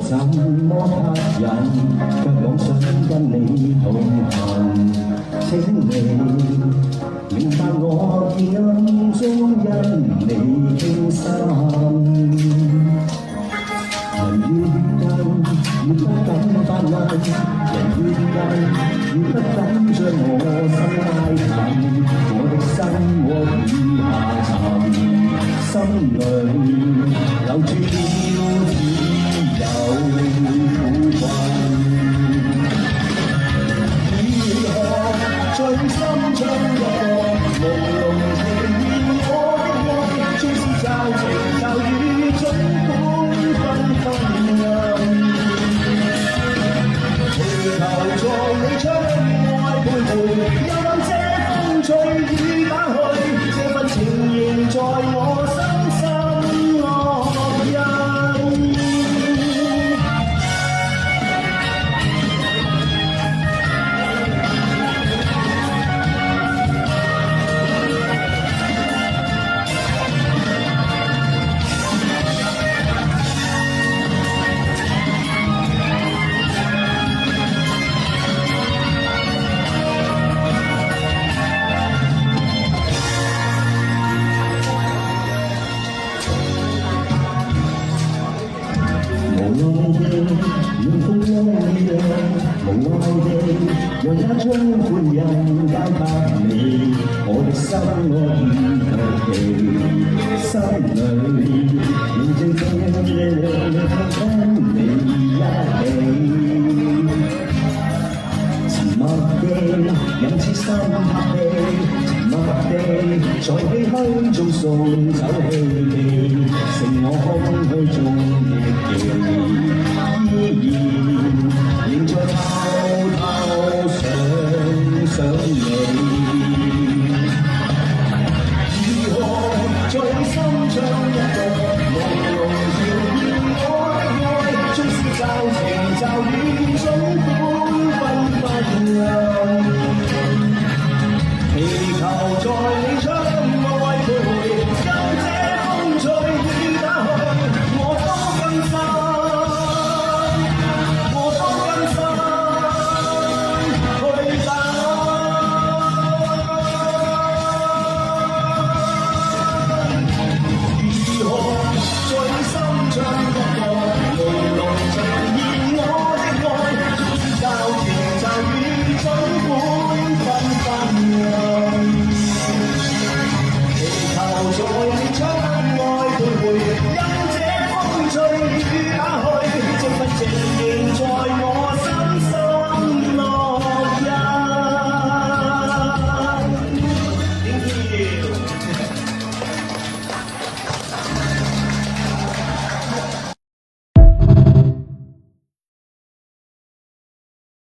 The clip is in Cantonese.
怎麼吸引，卻妄想跟你同行。請你明白我意暗中因你傾心。人越近，越不敢發問；人越近，越不敢將我心拉近。我的心窩已下沉，心裏留住了只有苦困。如何在心中一個朦朧情意，我的愛縱是驟晴驟雨，總管紛紛暗。回頭在你窗外徘徊，又當這風隨雨打去，這份情仍在我深深烙印。願風光一樣，無愛地讓一張歡欣交給你，我的心我已卻地，心裏認真跟你一起，沉默地任此心拍地，沉默地在唏噓中送走氣味，剩我空虛中。